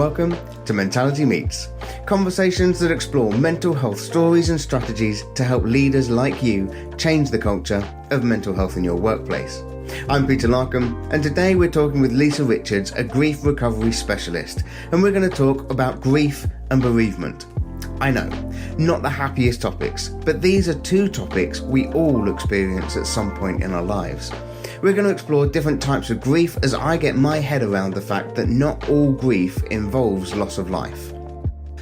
welcome to Mentality Meets, conversations that explore mental health stories and strategies to help leaders like you change the culture of mental health in your workplace. I'm Peter Larkum, and today we're talking with Lisa Richards, a grief recovery specialist, and we're going to talk about grief and bereavement. I know, not the happiest topics, but these are two topics we all experience at some point in our lives. We're going to explore different types of grief as I get my head around the fact that not all grief involves loss of life.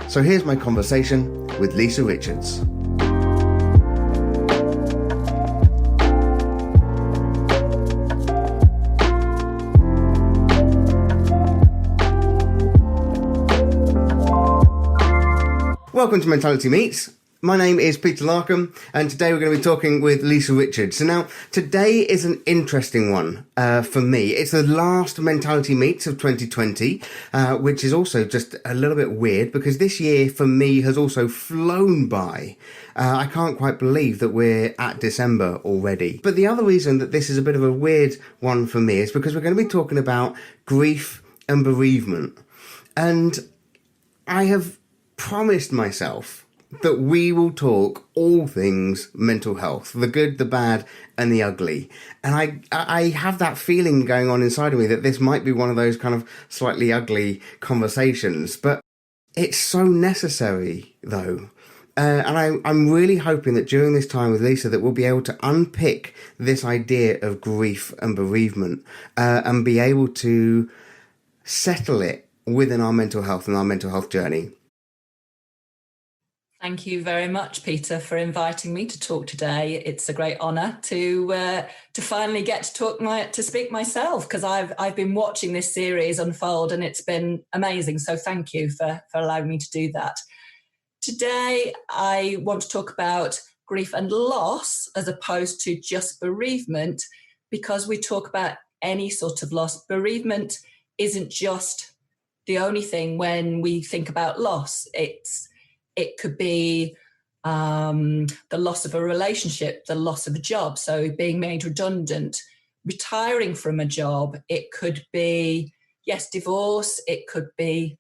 So here's my conversation with Lisa Richards. Welcome to Mentality Meets. My name is Peter Larkum, and today we're going to be talking with Lisa Richards. So now, today is an interesting one for me. It's the last Mentality Meets of 2020, which is also just a little bit weird because this year for me has also flown by. I can't quite believe that we're at December already. But the other reason that this is a bit of a weird one for me is because we're going to be talking about grief and bereavement. And I have promised myself that we will talk all things mental health, the good, the bad, and the ugly. And I have that feeling going on inside of me that this might be one of those kind of slightly ugly conversations, but it's so necessary though. And I'm really hoping that during this time with Lisa that we'll be able to unpick this idea of grief and bereavement and be able to settle it within our mental health and our mental health journey. Thank you very much, Peter, for inviting me to talk today. It's a great honour to finally get to speak myself, because I've been watching this series unfold and it's been amazing. So thank you for allowing me to do that. Today, I want to talk about grief and loss as opposed to just bereavement, because we talk about any sort of loss. Bereavement isn't just the only thing when we think about loss. It could be the loss of a relationship, the loss of a job, so being made redundant, retiring from a job. It could be, yes, divorce. It could be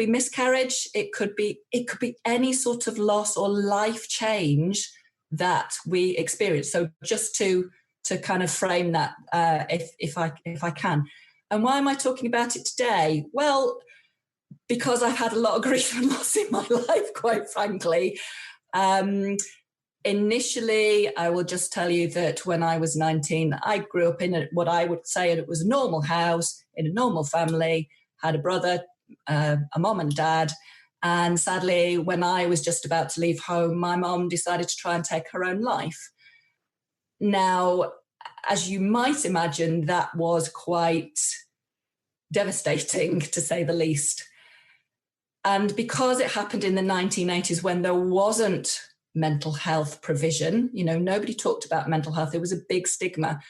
miscarriage. It could be any sort of loss or life change that we experience. So just to kind of frame that, if I can. And why am I talking about it today? Well, because I've had a lot of grief and loss in my life, quite frankly. Initially, I will just tell you that when I was 19, I grew up in what I would say it was a normal house, in a normal family, had a brother, a mom and dad. And sadly, when I was just about to leave home, my mom decided to try and take her own life. Now, as you might imagine, that was quite devastating, to say the least. And because it happened in the 1980s when there wasn't mental health provision, nobody talked about mental health. It was a big stigma.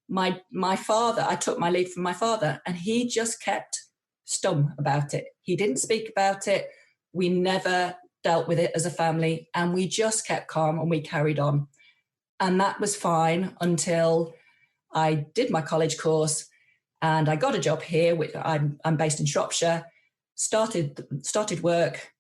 My father, I took my lead from my father, and he just kept stum about it. He didn't speak about it. We never dealt with it as a family, and we just kept calm and we carried on. And that was fine until I did my college course and I got a job here. I'm based in Shropshire. Started work,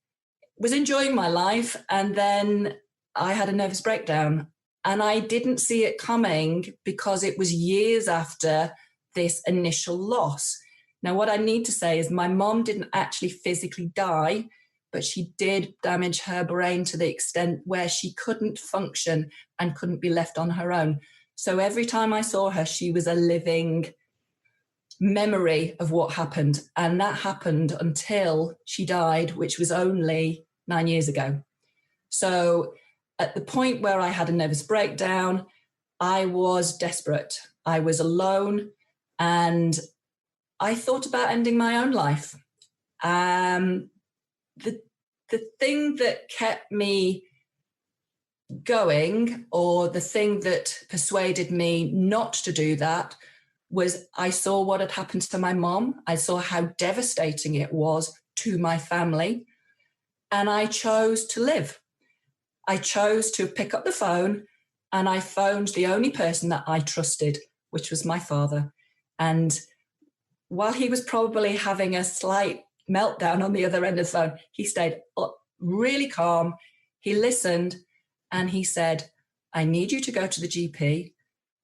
was enjoying my life, and then I had a nervous breakdown, and I didn't see it coming because it was years after this initial loss. Now, what I need to say is my mom didn't actually physically die, but she did damage her brain to the extent where she couldn't function and couldn't be left on her own. So every time I saw her, she was a living memory of what happened, and that happened until she died, which was only 9 years ago. So at the point where I had a nervous breakdown, I was desperate. I was alone, and I thought about ending my own life. The thing that kept me going, or the thing that persuaded me not to do that, was I saw what had happened to my mom. I saw how devastating it was to my family. And I chose to live. I chose to pick up the phone, and I phoned the only person that I trusted, which was my father. And while he was probably having a slight meltdown on the other end of the phone. He stayed really calm. He listened and he said, I need you to go to the GP.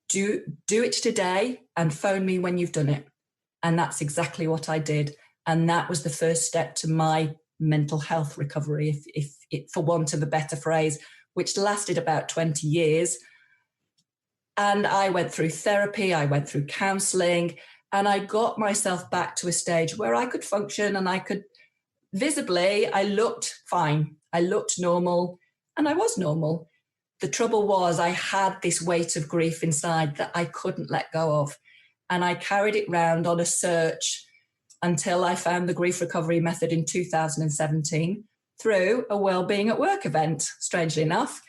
Do it today and phone me when you've done it. And that's exactly what I did. And that was the first step to my mental health recovery, if for want of a better phrase, which lasted about 20 years. And I went through therapy, I went through counselling, and I got myself back to a stage where I could function and I could visibly, I looked fine. I looked normal and I was normal. The trouble was I had this weight of grief inside that I couldn't let go of. And I carried it round on a search until I found the grief recovery method in 2017 through a Wellbeing at Work event, strangely enough.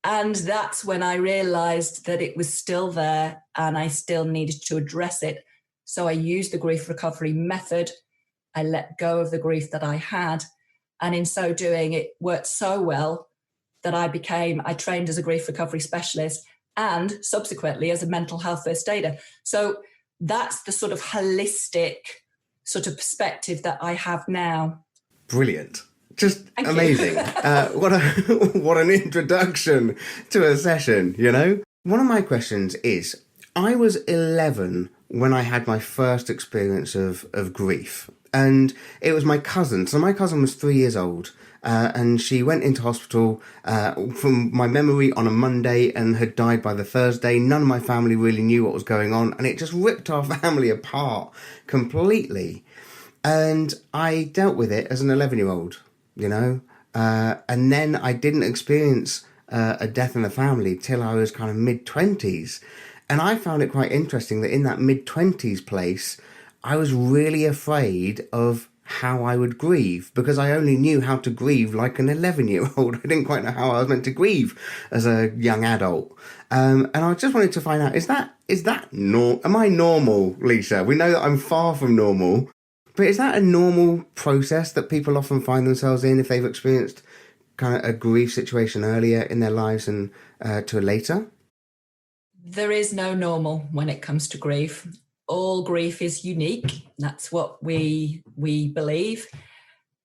And that's when I realised that it was still there and I still needed to address it. So I used the grief recovery method. I let go of the grief that I had. And in so doing, it worked so well that I trained as a grief recovery specialist and subsequently as a mental health first aider. So that's the sort of holistic sort of perspective that I have now. Brilliant. Just Thank amazing. What an introduction to a session, you know? One of my questions is, I was 11 when I had my first experience of grief. And it was my cousin. So my cousin was 3 years old. And she went into hospital, from my memory, on a Monday and had died by the Thursday. None of my family really knew what was going on. And it just ripped our family apart completely. And I dealt with it as an 11-year-old, you know. And then I didn't experience a death in the family till I was kind of mid-20s. And I found it quite interesting that in that mid-20s place, I was really afraid of how I would grieve, because I only knew how to grieve like an 11-year-old. I didn't quite know how I was meant to grieve as a young adult. And I just wanted to find out, am I normal, Lisa? We know that I'm far from normal, but is that a normal process that people often find themselves in if they've experienced kind of a grief situation earlier in their lives and to later? There is no normal when it comes to grief. All grief is unique. That's what we believe.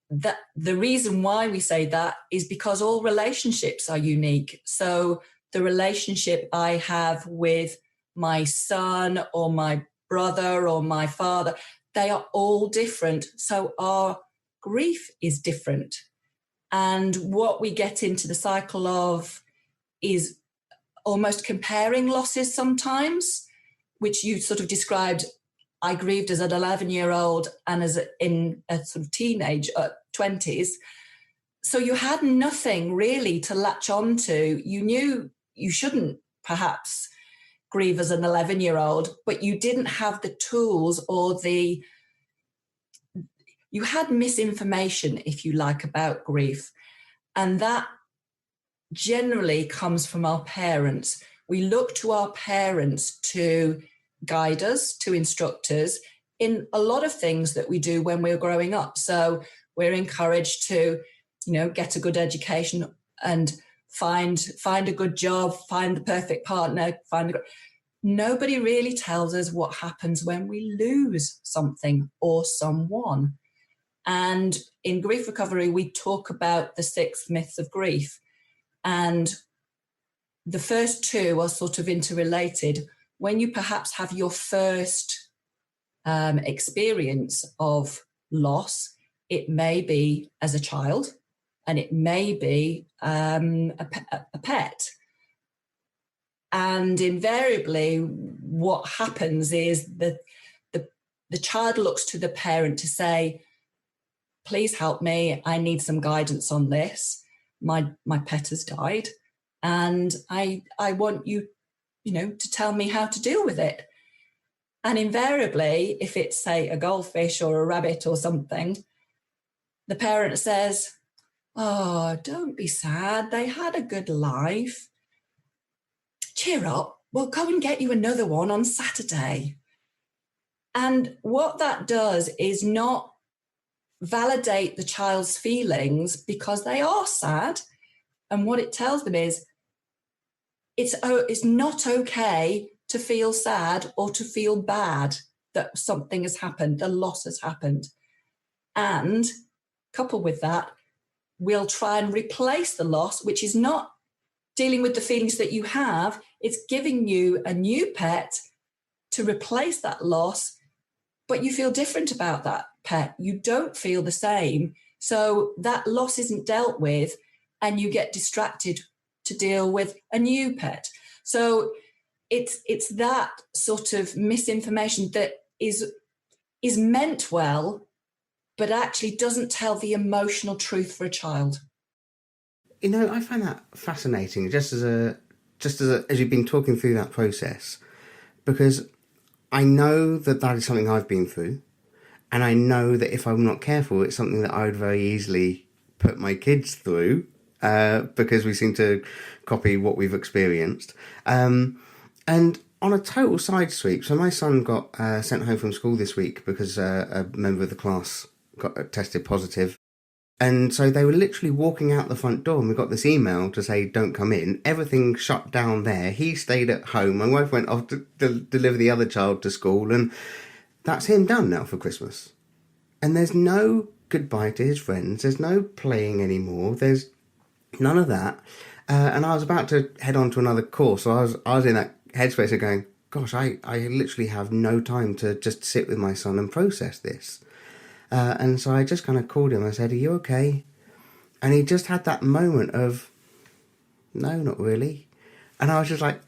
That the reason why we say that is because all relationships are unique. So the relationship I have with my son or my brother or my father, they are all different. So our grief is different. And what we get into the cycle of is almost comparing losses sometimes, which you sort of described. I grieved as an 11-year-old and in a sort of teenage 20s. So you had nothing really to latch on to. You knew you shouldn't perhaps grieve as an 11-year-old, but you didn't have the tools or you had misinformation, if you like, about grief. And that generally comes from our parents. We look to our parents to guide us, to instruct us in a lot of things that we do when we're growing up. So we're encouraged to, get a good education and find a good job, find the perfect partner, Nobody really tells us what happens when we lose something or someone. And in grief recovery, we talk about the 6 myths of grief. And the first 2 are sort of interrelated. When you perhaps have your first experience of loss, it may be as a child and it may be a pet. And invariably, what happens is that the child looks to the parent to say, please help me. I need some guidance on this. My pet has died and I want you, to tell me how to deal with it. And invariably, if it's, say, a goldfish or a rabbit or something, the parent says, oh, don't be sad. They had a good life. Cheer up. We'll go and get you another one on Saturday. And what that does is not validate the child's feelings because they are sad. And what it tells them is it's not okay to feel sad or to feel bad that something has happened, the loss has happened. And coupled with that, we'll try and replace the loss, which is not dealing with the feelings that you have. It's giving you a new pet to replace that loss, but you feel different about that pet. You don't feel the same. So that loss isn't dealt with, and you get distracted to deal with a new pet. So it's that sort of misinformation that is meant well, but actually doesn't tell the emotional truth for a child. You know, I find that fascinating, as you've been talking through that process, because I know that is something I've been through, and I know that if I'm not careful, it's something that I would very easily put my kids through, because we seem to copy what we've experienced. And on a total side sweep, so my son got sent home from school this week because a member of the class got tested positive. And so they were literally walking out the front door, and we got this email to say, don't come in. Everything shut down there. He stayed at home. My wife went off to deliver the other child to school, and that's him done now for Christmas. And there's no goodbye to his friends. There's no playing anymore. There's none of that. And I was about to head on to another course. So I was in that headspace of going, gosh, I literally have no time to just sit with my son and process this. And so I just kind of called him. I said, are you okay? And he just had that moment of, no, not really. And I was just like,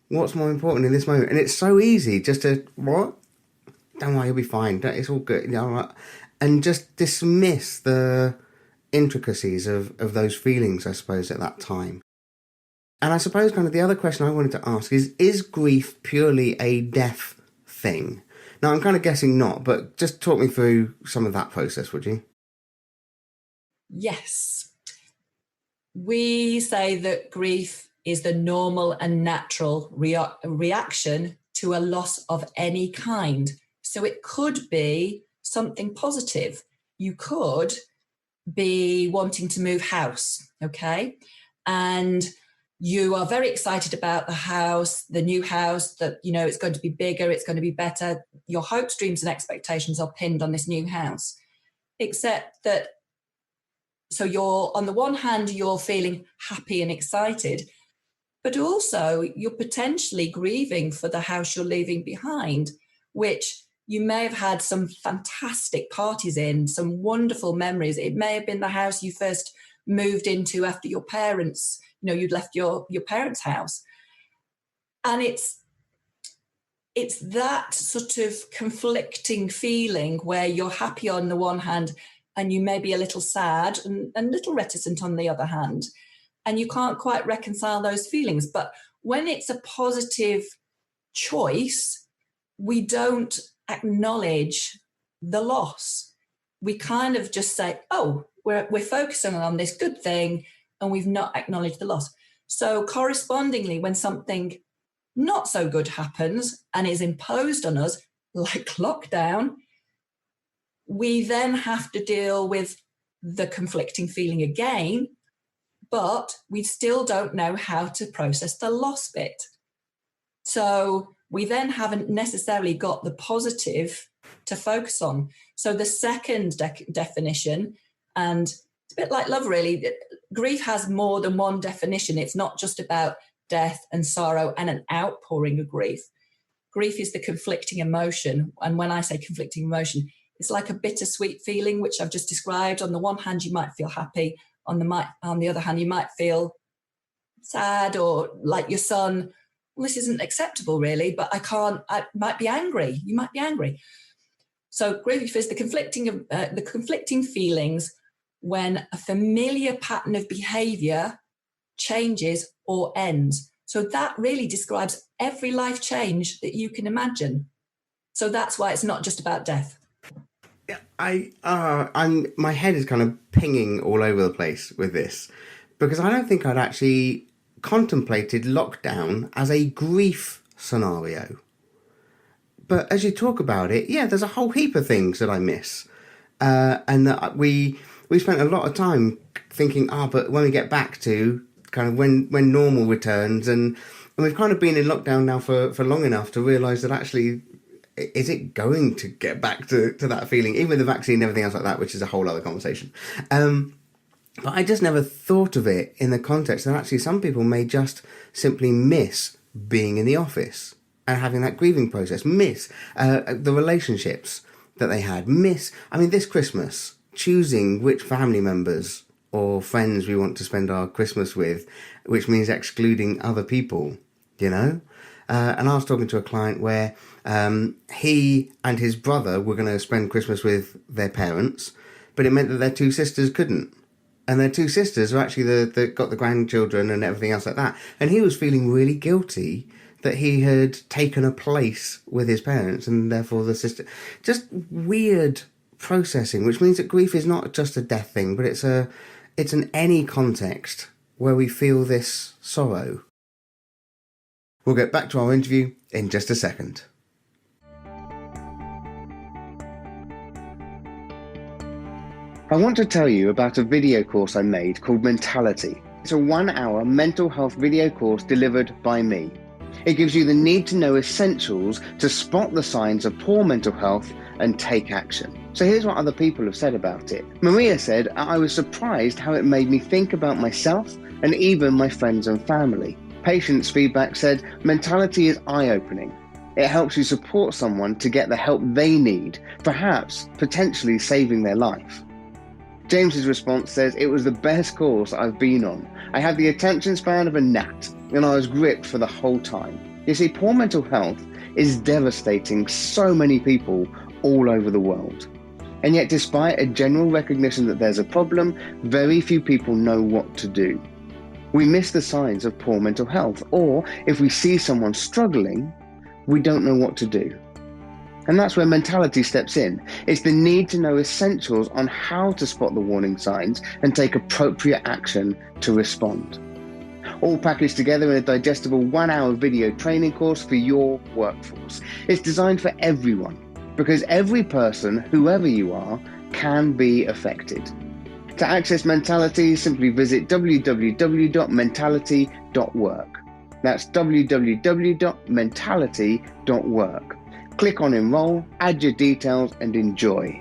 what's more important in this moment? And it's so easy just to, what? Don't worry, you'll be fine. It's all good. You know, and just dismiss the intricacies of those feelings, I suppose, at that time. And I suppose kind of the other question I wanted to ask is grief purely a death thing? Now, I'm kind of guessing not, but just talk me through some of that process, would you? Yes. We say that grief is the normal and natural reaction to a loss of any kind. So it could be something positive. You could be wanting to move house, okay? And you are very excited about the house, the new house, that, you know, it's going to be bigger, it's going to be better. Your hopes, dreams, and expectations are pinned on this new house. Except that, so you're, on the one hand, you're feeling happy and excited, but also you're potentially grieving for the house you're leaving behind, which you may have had some fantastic parties in, some wonderful memories. It may have been the house you first moved into after your parents, you know, you'd left your parents' house. And it's that sort of conflicting feeling where you're happy on the one hand and you may be a little sad and a little reticent on the other hand. And you can't quite reconcile those feelings. But when it's a positive choice, we don't acknowledge the loss. We kind of just say, oh, we're focusing on this good thing, and we've not acknowledged the loss. So correspondingly, when something not so good happens and is imposed on us, like lockdown, we then have to deal with the conflicting feeling again, but we still don't know how to process the loss bit. So we then haven't necessarily got the positive to focus on. So the second definition, and it's a bit like love, really, grief has more than one definition. It's not just about death and sorrow and an outpouring of grief. Grief is the conflicting emotion. And when I say conflicting emotion, it's like a bittersweet feeling, which I've just described. On the one hand, you might feel happy. On the other hand, you might feel sad, or like your son, well, this isn't acceptable, really, but I might be angry. You might be angry. So grief is the conflicting feelings when a familiar pattern of behavior changes or ends. So that really describes every life change that you can imagine. So that's why it's not just about death. Yeah, my head is kind of pinging all over the place with this, because I don't think I'd actually contemplated lockdown as a grief scenario. But as you talk about it, yeah, there's a whole heap of things that I miss. And that we spent a lot of time thinking, but when we get back to kind of when normal returns, and we've kind of been in lockdown now for long enough to realise that actually is it going to get back to that feeling, even with the vaccine and everything else like that, which is a whole other conversation. But I just never thought of it in the context that actually some people may just simply miss being in the office and having that grieving process, miss the relationships that they had, this Christmas, choosing which family members or friends we want to spend our Christmas with, which means excluding other people, you know? And I was talking to a client where he and his brother were going to spend Christmas with their parents, but it meant that their two sisters couldn't. And their two sisters are actually the got the grandchildren and everything else like that. And he was feeling really guilty that he had taken a place with his parents and therefore the sister. Just weird processing, which means that grief is not just a death thing, but it's an any context where we feel this sorrow. We'll get back to our interview in just a second. I want to tell you about a video course I made called Mentality. It's a 1-hour mental health video course delivered by me. It gives you the need-to-know essentials to spot the signs of poor mental health and take action. So here's what other people have said about it. Maria said, I was surprised how it made me think about myself and even my friends and family. Patients' feedback said, Mentality is eye-opening. It helps you support someone to get the help they need, perhaps potentially saving their life. James's response says, it was the best course I've been on. I had the attention span of a gnat, and I was gripped for the whole time. You see, poor mental health is devastating so many people all over the world. And yet, despite a general recognition that there's a problem, very few people know what to do. We miss the signs of poor mental health, or if we see someone struggling, we don't know what to do. And that's where Mentality steps in. It's the need-to-know essentials on how to spot the warning signs and take appropriate action to respond. All packaged together in a digestible 1-hour video training course for your workforce. It's designed for everyone, because every person, whoever you are, can be affected. To access Mentality, simply visit www.mentality.work. That's www.mentality.work. Click on Enroll, add your details, and enjoy.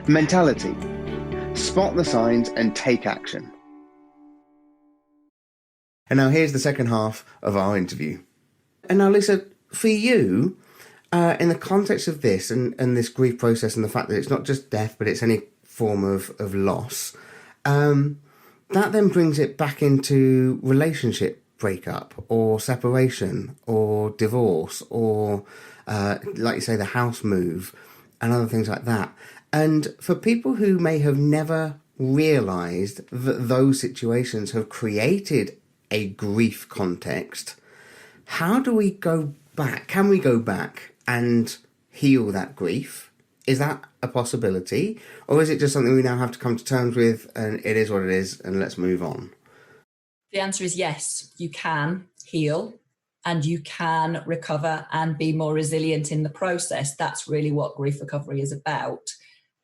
Mentality. Spot the signs and take action. And now here's the second half of our interview. And now, Lisa, for you, in the context of this and this grief process and the fact that it's not just death, but it's any form of loss, that then brings it back into relationship breakup or separation or divorce or like you say, the house move and other things like that. And for people who may have never realised that those situations have created a grief context, how do we go back? Can we go back and heal that grief? Is that a possibility? Or is it just something we now have to come to terms with and it is what it is and let's move on? The answer is yes, you can heal. And you can recover and be more resilient in the process. That's really what grief recovery is about.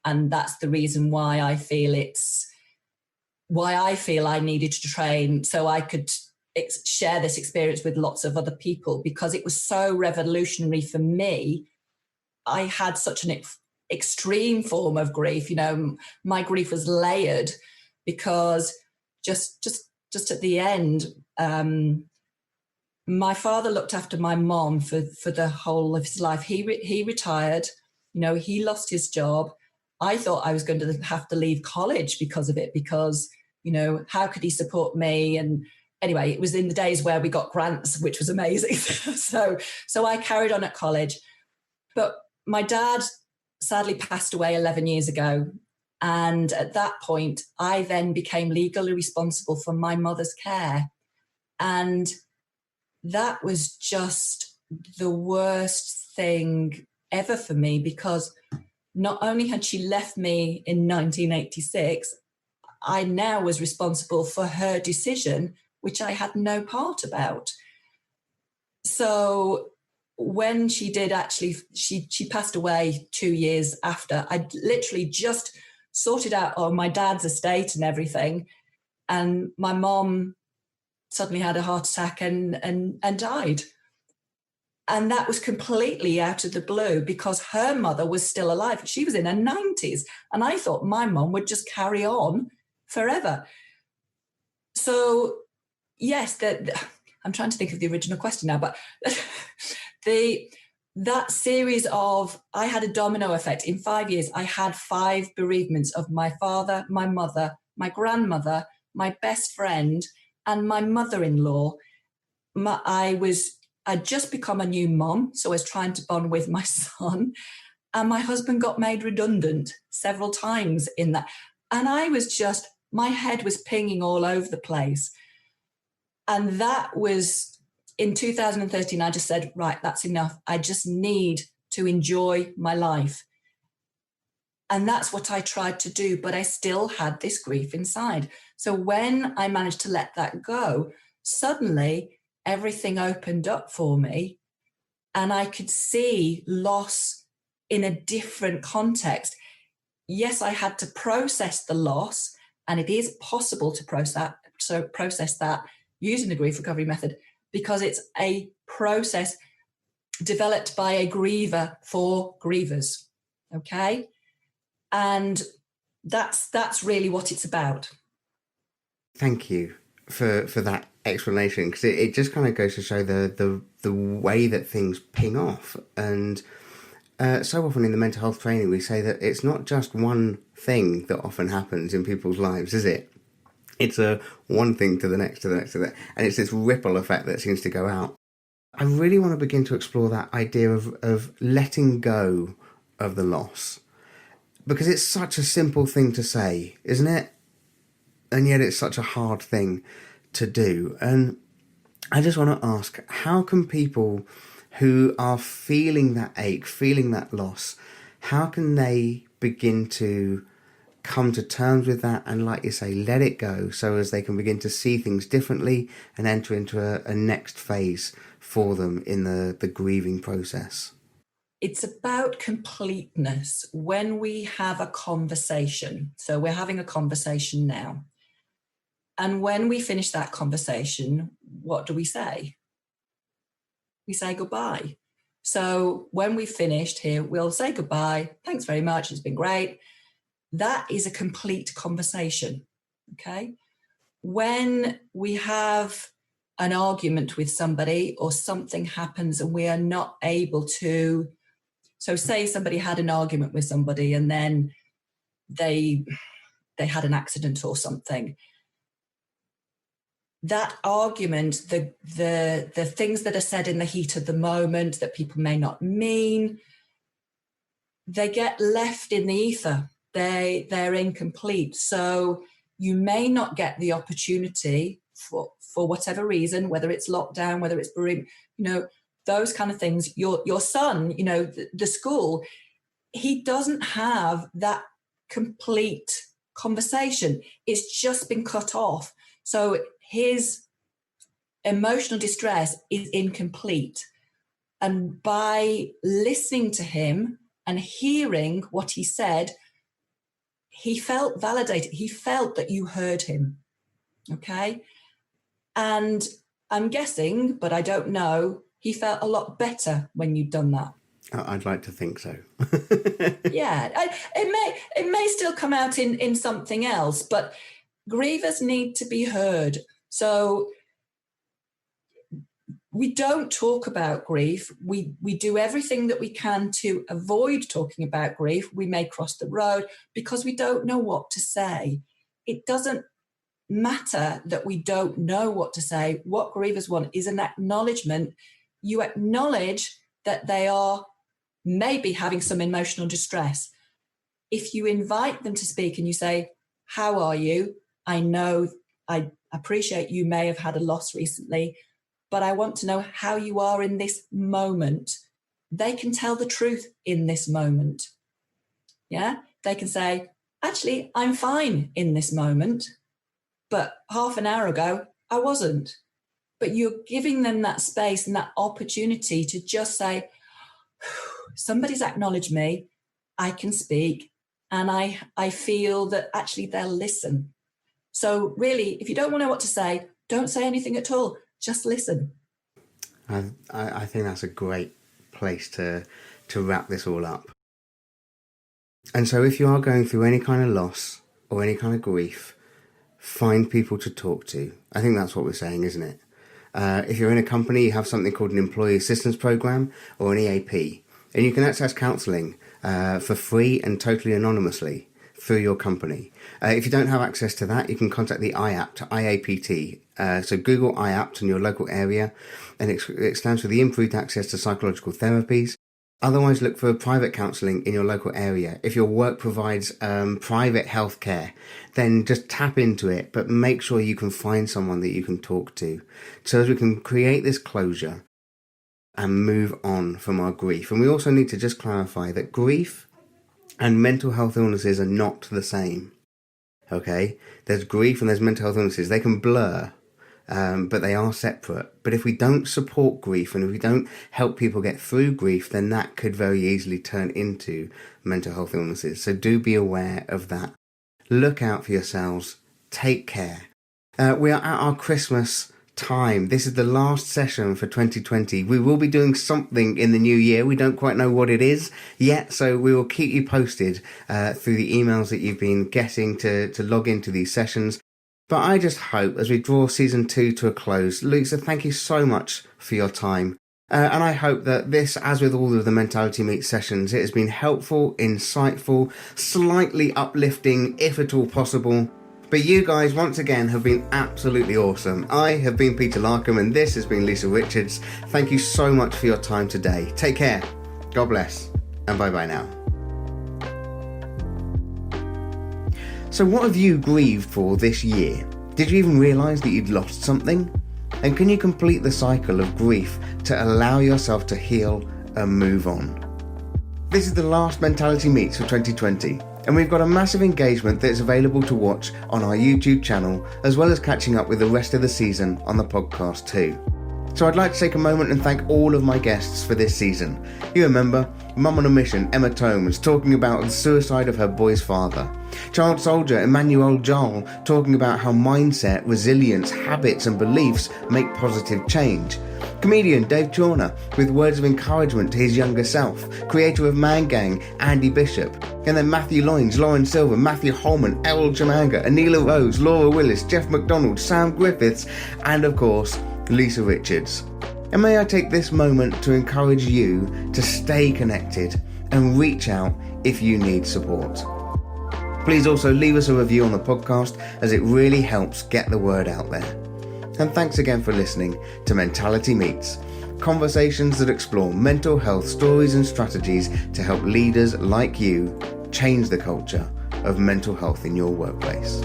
And that's the reason why I feel I needed to train so I could share this experience with lots of other people, because it was so revolutionary for me. I had such an extreme form of grief. You know, my grief was layered because just at the end, my father looked after my mom for the whole of his life. He retired, you know, he lost his job. I thought I was going to have to leave college because of it, because, you know, how could he support me? And anyway, it was in the days where we got grants, which was amazing. So I carried on at college. But my dad sadly passed away 11 years ago. And at that point, I then became legally responsible for my mother's care. And that was just the worst thing ever for me, because not only had she left me in 1986, I now was responsible for her decision, which I had no part about. So when she did actually, she passed away 2 years after. I literally just sorted out my dad's estate and everything. And my mom suddenly had a heart attack and died. And that was completely out of the blue because her mother was still alive. She was in her 90s. And I thought my mum would just carry on forever. So, yes, I'm trying to think of the original question now, but that series of, I had a domino effect. In 5 years, I had 5 bereavements of my father, my mother, my grandmother, my best friend, and my mother-in-law. I'd just become a new mom, so I was trying to bond with my son, and my husband got made redundant several times in that. And I was just, my head was pinging all over the place. And that was in 2013, I just said, right, that's enough. I just need to enjoy my life. And that's what I tried to do, but I still had this grief inside. So when I managed to let that go, suddenly everything opened up for me and I could see loss in a different context. Yes, I had to process the loss, and it is possible to process that using the grief recovery method, because it's a process developed by a griever for grievers. Okay? And that's really what it's about. Thank you for that explanation, because it just kind of goes to show the way that things ping off. And so often in the mental health training we say that it's not just one thing that often happens in people's lives, is it? It's a one thing to the next, to the next, to the next, and it's this ripple effect that seems to go out. I really want to begin to explore that idea of letting go of the loss, because it's such a simple thing to say, isn't it? And yet it's such a hard thing to do. And I just want to ask, how can people who are feeling that ache, feeling that loss, how can they begin to come to terms with that and, like you say, let it go, so as they can begin to see things differently and enter into a next phase for them in the grieving process? It's about completeness when we have a conversation. So we're having a conversation now. And when we finish that conversation, what do we say? We say goodbye. So when we've finished here, we'll say goodbye. Thanks very much. It's been great. That is a complete conversation. Okay. When we have an argument with somebody or something happens and we are not able to, so say somebody had an argument with somebody and then they had an accident or something. That argument, the things that are said in the heat of the moment that people may not mean, they get left in the ether. They're incomplete. So you may not get the opportunity for whatever reason, whether it's lockdown, whether it's bereavement, those kind of things. Your son, the school, he doesn't have that complete conversation. It's just been cut off. So his emotional distress is incomplete. And by listening to him and hearing what he said, he felt validated. He felt that you heard him. Okay. And I'm guessing, but I don't know, he felt a lot better when you'd done that. I'd like to think so. Yeah. It may still come out in something else, but grievers need to be heard. So we don't talk about grief. We do everything that we can to avoid talking about grief. We may cross the road because we don't know what to say. It doesn't matter that we don't know what to say. What grievers want is an acknowledgement. You acknowledge that they are maybe having some emotional distress. If you invite them to speak and you say, how are you? I know, I appreciate you may have had a loss recently, but I want to know how you are in this moment. They can tell the truth in this moment. Yeah, they can say, actually, I'm fine in this moment, but half an hour ago, I wasn't. But you're giving them that space and that opportunity to just say, somebody's acknowledged me, I can speak, and I feel that actually they'll listen. So really, if you don't want to know what to say, don't say anything at all. Just listen. I think that's a great place to wrap this all up. And so if you are going through any kind of loss or any kind of grief, find people to talk to. I think that's what we're saying, isn't it? If you're in a company, you have something called an employee assistance program or an EAP, and you can access counselling for free and totally anonymously through your company. If you don't have access to that, you can contact the IAPT, IAPT. So Google IAPT in your local area, and it stands for the Improved Access to Psychological Therapies. Otherwise, look for private counselling in your local area. If your work provides private healthcare, then just tap into it, but make sure you can find someone that you can talk to so that we can create this closure and move on from our grief. And we also need to just clarify that grief and mental health illnesses are not the same. Okay? There's grief and there's mental health illnesses. They can blur. But they are separate. But if we don't support grief and if we don't help people get through grief, then that could very easily turn into mental health illnesses. So do be aware of that. Look out for yourselves. Take care. We are at our Christmas time. This is the last session for 2020. We will be doing something in the new year. We don't quite know what it is yet, so we will keep you posted through the emails that you've been getting to log into these sessions. But I just hope, as we draw season 2 to a close, Lisa, thank you so much for your time. And I hope that this, as with all of the Mentality Meet sessions, it has been helpful, insightful, slightly uplifting, if at all possible. But you guys, once again, have been absolutely awesome. I have been Peter Larkum, and this has been Lisa Richards. Thank you so much for your time today. Take care. God bless. And bye-bye now. So what have you grieved for this year? Did you even realise that you'd lost something? And can you complete the cycle of grief to allow yourself to heal and move on? This is the last Mentality Meets for 2020, and we've got a massive engagement that's available to watch on our YouTube channel, as well as catching up with the rest of the season on the podcast too. So I'd like to take a moment and thank all of my guests for this season. You remember, Mum on a Mission, Emma Tomes, talking about the suicide of her boy's father. Child soldier Emmanuel Jarl talking about how mindset, resilience, habits and beliefs make positive change. Comedian Dave Chorner with words of encouragement to his younger self. Creator of Man Gang, Andy Bishop. And then Matthew Loynes, Lauren Silver, Matthew Holman, Errol Jamanga, Anila Rose, Laura Willis, Jeff McDonald, Sam Griffiths, and of course, Lisa Richards. And may I take this moment to encourage you to stay connected and reach out if you need support. Please also leave us a review on the podcast, as it really helps get the word out there. And thanks again for listening to Mentality Meets, conversations that explore mental health stories and strategies to help leaders like you change the culture of mental health in your workplace.